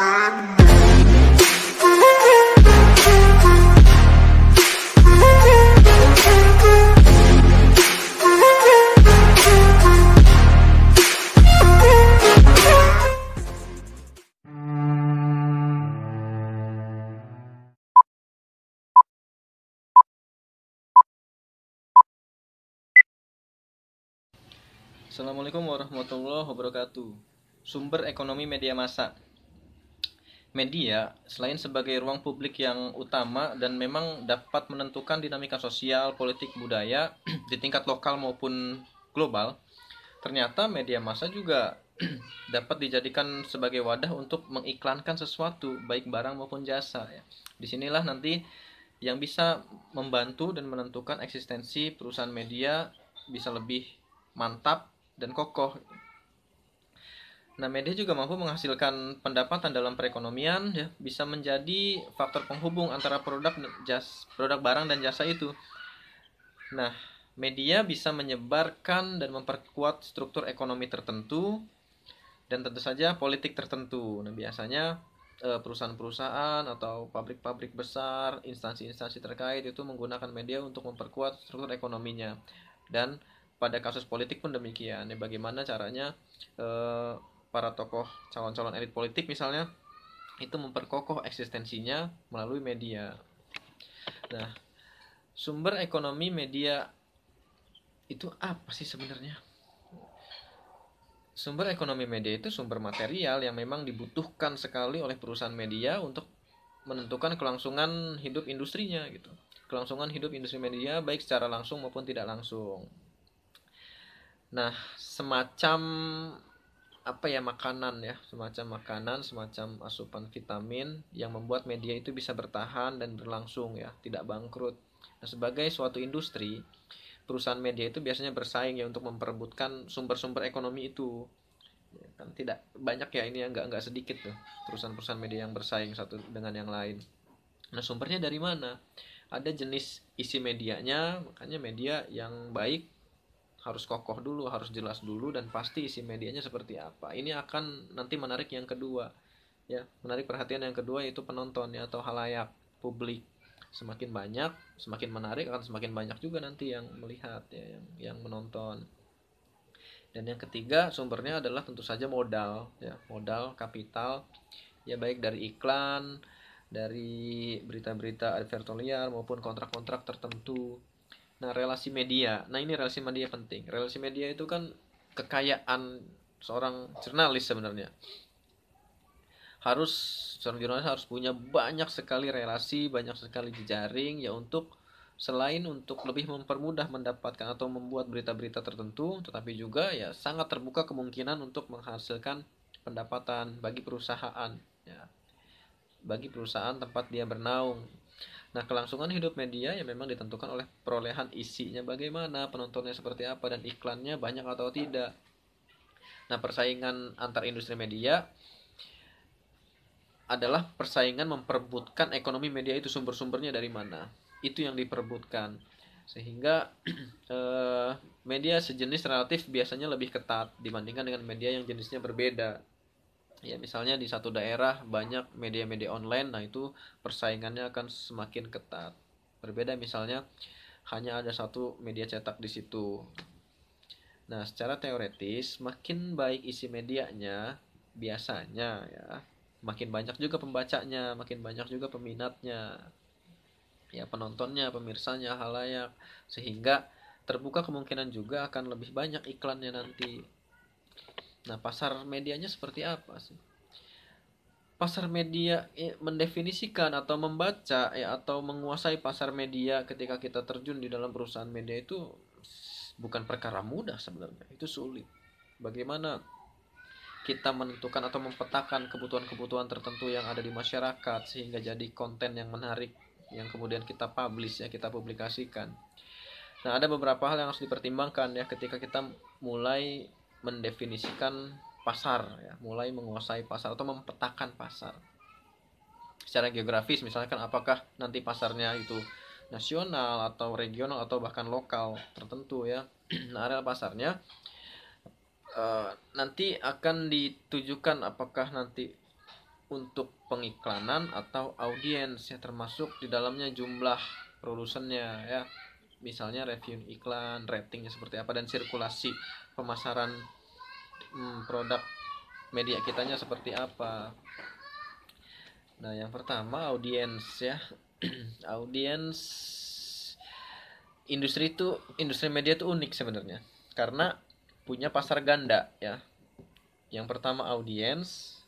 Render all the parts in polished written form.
Assalamualaikum warahmatullahi wabarakatuh. Sumber ekonomi media massa. Media, selain sebagai ruang publik yang utama dan memang dapat menentukan dinamika sosial, politik, budaya di tingkat lokal maupun global, ternyata media massa juga dapat dijadikan sebagai wadah untuk mengiklankan sesuatu, baik barang maupun jasa. Disinilah nanti yang bisa membantu dan menentukan eksistensi perusahaan media bisa lebih mantap dan kokoh. Nah, media juga mampu menghasilkan pendapatan dalam perekonomian, ya, bisa menjadi faktor penghubung antara produk barang dan jasa itu. Nah, media bisa menyebarkan dan memperkuat struktur ekonomi tertentu dan tentu saja politik tertentu. Nah, biasanya perusahaan-perusahaan atau pabrik-pabrik besar, instansi-instansi terkait itu menggunakan media untuk memperkuat struktur ekonominya. Dan pada kasus politik pun demikian. Ya, bagaimana caranya para tokoh calon-calon elit politik misalnya itu memperkokoh eksistensinya melalui media. Nah, sumber ekonomi media itu apa sih sebenarnya? Sumber ekonomi media itu sumber material yang memang dibutuhkan sekali oleh perusahaan media untuk menentukan kelangsungan hidup industrinya gitu. Kelangsungan hidup industri media baik secara langsung maupun tidak langsung. Nah, semacam makanan ya, semacam asupan vitamin yang membuat media itu bisa bertahan dan berlangsung ya, tidak bangkrut. Nah, sebagai suatu industri, perusahaan media itu biasanya bersaing ya untuk memperebutkan sumber-sumber ekonomi itu. Ya, kan tidak banyak ya ini ya, nggak sedikit tuh perusahaan-perusahaan media yang bersaing satu dengan yang lain. Nah, sumbernya dari mana? Ada jenis isi medianya, makanya media yang baik harus kokoh dulu, harus jelas dulu, dan pasti isi medianya seperti apa. Ini akan nanti menarik yang kedua, ya, menarik perhatian yang kedua yaitu penonton ya, atau halayak publik. Semakin banyak, semakin menarik, akan semakin banyak juga nanti yang melihat ya, yang menonton. Dan yang ketiga sumbernya adalah tentu saja modal ya, modal kapital ya, baik dari iklan, dari berita-berita advertorial maupun kontrak-kontrak tertentu. Nah, relasi media. Nah, ini relasi media penting. Relasi media itu kan kekayaan seorang jurnalis sebenarnya. Seorang jurnalis harus punya banyak sekali relasi, banyak sekali jejaring ya, selain untuk lebih mempermudah mendapatkan atau membuat berita-berita tertentu, tetapi juga ya sangat terbuka kemungkinan untuk menghasilkan pendapatan bagi perusahaan ya, bagi perusahaan tempat dia bernaung. Nah, kelangsungan hidup media yang memang ditentukan oleh perolehan isinya bagaimana, penontonnya seperti apa, dan iklannya banyak atau tidak. Nah, persaingan antar industri media adalah persaingan memperebutkan ekonomi media itu, sumber-sumbernya dari mana. Itu yang diperebutkan. Sehingga media sejenis relatif biasanya lebih ketat dibandingkan dengan media yang jenisnya berbeda. Ya, misalnya di satu daerah banyak media-media online, nah itu persaingannya akan semakin ketat. Berbeda misalnya hanya ada satu media cetak di situ. Nah, secara teoretis makin baik isi medianya biasanya ya, makin banyak juga pembacanya, makin banyak juga peminatnya. Ya, penontonnya, pemirsanya, halayak, sehingga terbuka kemungkinan juga akan lebih banyak iklannya nanti. Nah, pasar medianya seperti apa sih? Pasar media mendefinisikan atau membaca atau menguasai pasar media ketika kita terjun di dalam perusahaan media itu bukan perkara mudah sebenarnya. Itu sulit. Bagaimana kita menentukan atau mempetakan kebutuhan-kebutuhan tertentu yang ada di masyarakat sehingga jadi konten yang menarik yang kemudian kita publish ya, kita publikasikan. Nah, ada beberapa hal yang harus dipertimbangkan ya ketika kita mulai mendefinisikan pasar ya, mulai menguasai pasar atau mempetakan pasar. Secara geografis misalkan, apakah nanti pasarnya itu nasional atau regional atau bahkan lokal tertentu ya. Nah, area pasarnya nanti akan ditujukan apakah nanti untuk pengiklanan atau audiens ya, termasuk di dalamnya jumlah produsennya ya, misalnya review iklan, ratingnya seperti apa, dan sirkulasi pemasaran produk media kitanya seperti apa. Nah, yang pertama audiens ya. Audiens, industri media itu unik sebenarnya karena punya pasar ganda ya. Yang pertama audiens,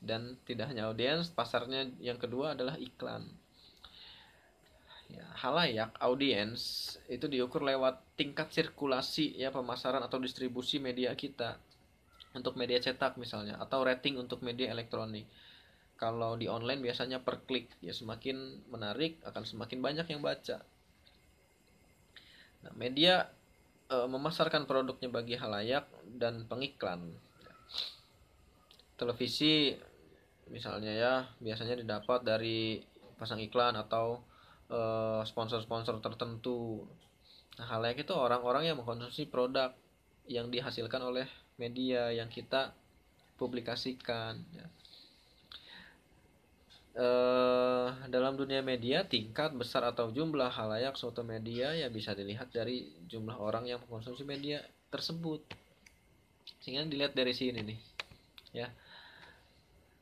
dan tidak hanya audiens, pasarnya yang kedua adalah iklan. Ya, halayak audiens itu diukur lewat tingkat sirkulasi ya pemasaran atau distribusi media kita untuk media cetak misalnya, atau rating untuk media elektronik. Kalau di online biasanya per klik ya, semakin menarik akan semakin banyak yang baca. Nah, media memasarkan produknya bagi halayak dan pengiklan. Televisi misalnya ya, biasanya didapat dari pasang iklan atau sponsor-sponsor tertentu. Nah, halayak itu orang-orang yang mengkonsumsi produk yang dihasilkan oleh media yang kita publikasikan ya. Dalam dunia media, tingkat besar atau jumlah halayak suatu media ya bisa dilihat dari jumlah orang yang mengkonsumsi media tersebut. Sehingga dilihat dari sini nih ya.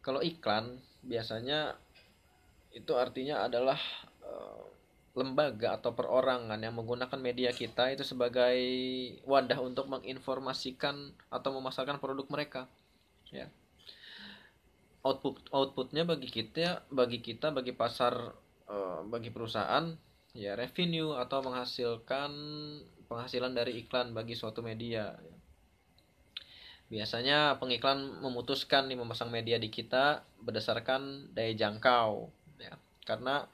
Kalau iklan biasanya itu artinya adalah lembaga atau perorangan yang menggunakan media kita itu sebagai wadah untuk menginformasikan atau memasarkan produk mereka ya. Outputnya bagi pasar, bagi perusahaan ya, revenue atau menghasilkan penghasilan dari iklan bagi suatu media. Biasanya pengiklan memutuskan nih memasang media di kita berdasarkan daya jangkau ya, karena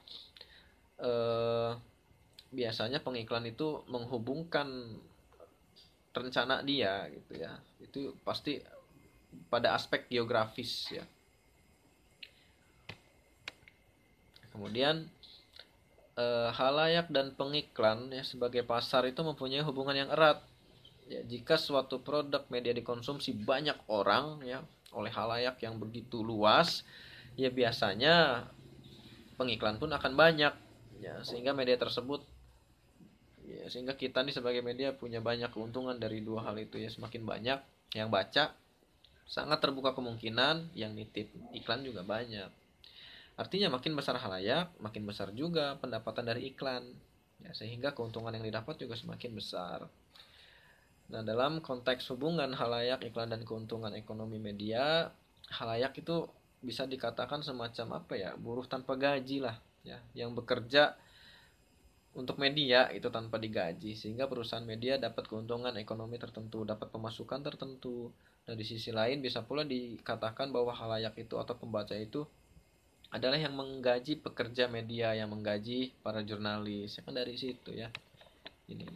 biasanya pengiklan itu menghubungkan rencana dia gitu ya, itu pasti pada aspek geografis ya. Kemudian halayak dan pengiklan ya sebagai pasar itu mempunyai hubungan yang erat. Ya, jika suatu produk media dikonsumsi banyak orang ya oleh halayak yang begitu luas, ya biasanya pengiklan pun akan banyak ya, sehingga media tersebut ya, sehingga kita nih sebagai media punya banyak keuntungan dari dua hal itu ya. Semakin banyak yang baca, sangat terbuka kemungkinan yang nitip iklan juga banyak. Artinya makin besar halayak, makin besar juga pendapatan dari iklan. Ya, sehingga keuntungan yang didapat juga semakin besar. Nah, dalam konteks hubungan halayak, iklan, dan keuntungan ekonomi media, halayak itu bisa dikatakan semacam apa ya, buruh tanpa gaji lah ya, yang bekerja untuk media itu tanpa digaji, sehingga perusahaan media dapat keuntungan ekonomi tertentu, dapat pemasukan tertentu. Nah, di sisi lain bisa pula dikatakan bahwa halayak itu atau pembaca itu adalah yang menggaji pekerja media, yang menggaji para jurnalis, ya kan dari situ ya ini.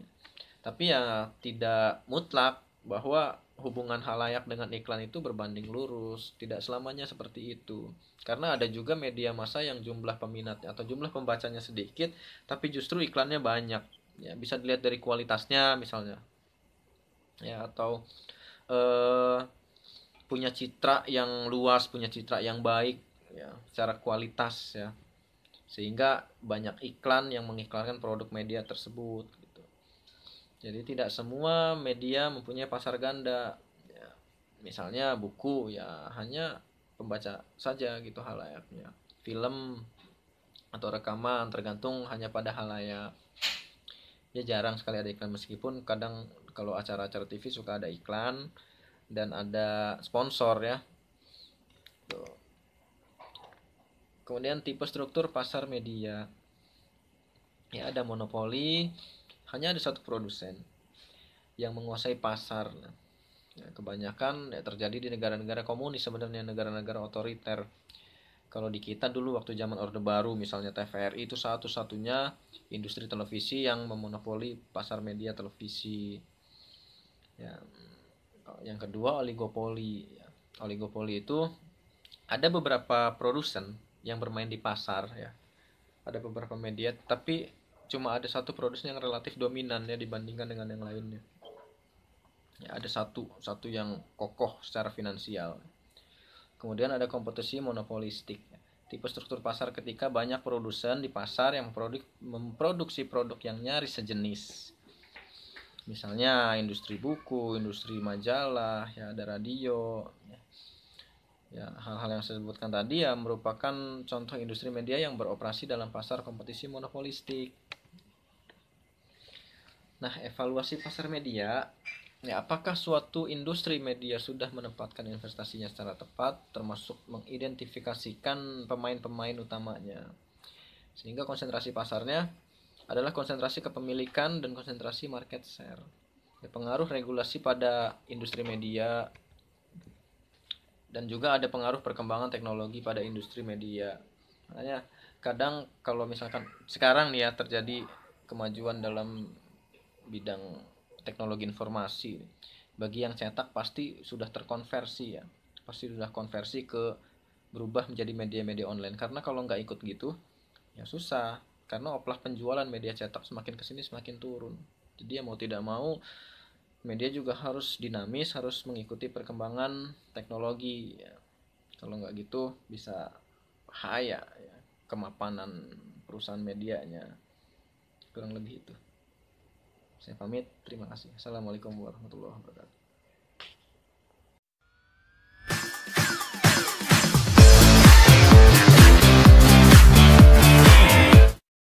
Tapi ya tidak mutlak bahwa hubungan halayak dengan iklan itu berbanding lurus, tidak selamanya seperti itu. Karena ada juga media massa yang jumlah peminatnya atau jumlah pembacanya sedikit, tapi justru iklannya banyak. Ya, bisa dilihat dari kualitasnya misalnya. Ya, atau punya citra yang luas, punya citra yang baik ya, secara kualitas ya. Sehingga banyak iklan yang mengiklankan produk media tersebut gitu. Jadi tidak semua media mempunyai pasar ganda. Ya, misalnya buku ya hanya pembaca saja gitu halayaknya. Film atau rekaman tergantung hanya pada halayak. Ya jarang sekali ada iklan, meskipun kadang kalau acara-acara TV suka ada iklan dan ada sponsor ya. Tuh. Kemudian tipe struktur pasar media. Ya, ada monopoli, hanya ada satu produsen yang menguasai pasar. Ya, kebanyakan ya, terjadi di negara-negara komunis sebenarnya, negara-negara otoriter. Kalau di kita dulu waktu zaman Orde Baru misalnya, TVRI itu satu-satunya industri televisi yang memonopoli pasar media televisi. Ya, yang kedua oligopoli. Ya, oligopoli itu ada beberapa produsen yang bermain di pasar ya. Ada beberapa media, tapi cuma ada satu produsen yang relatif dominan ya dibandingkan dengan yang lainnya. Ya, ada satu yang kokoh secara finansial. Kemudian ada kompetisi monopolistik. Tipe struktur pasar ketika banyak produsen di pasar yang memproduksi produk yang nyaris sejenis. Misalnya industri buku, industri majalah, ya ada radio. Ya, hal-hal yang saya sebutkan tadi ya merupakan contoh industri media yang beroperasi dalam pasar kompetisi monopolistik. Nah, evaluasi pasar media, ya apakah suatu industri media sudah menempatkan investasinya secara tepat, termasuk mengidentifikasikan pemain-pemain utamanya. Sehingga konsentrasi pasarnya adalah konsentrasi kepemilikan dan konsentrasi market share. Ya, pengaruh regulasi pada industri media dan juga ada pengaruh perkembangan teknologi pada industri media. Makanya kadang kalau misalkan sekarang nih ya terjadi kemajuan dalam bidang teknologi informasi, bagi yang cetak pasti sudah terkonversi ya, pasti sudah konversi ke berubah menjadi media-media online. Karena kalau nggak ikut gitu ya susah, karena oplah penjualan media cetak semakin kesini semakin turun. Jadi ya mau tidak mau media juga harus dinamis, harus mengikuti perkembangan teknologi ya. Kalau nggak gitu bisa bahaya ya, kemapanan perusahaan medianya. Kurang lebih itu. Saya pamit, terima kasih. Assalamualaikum warahmatullahi wabarakatuh.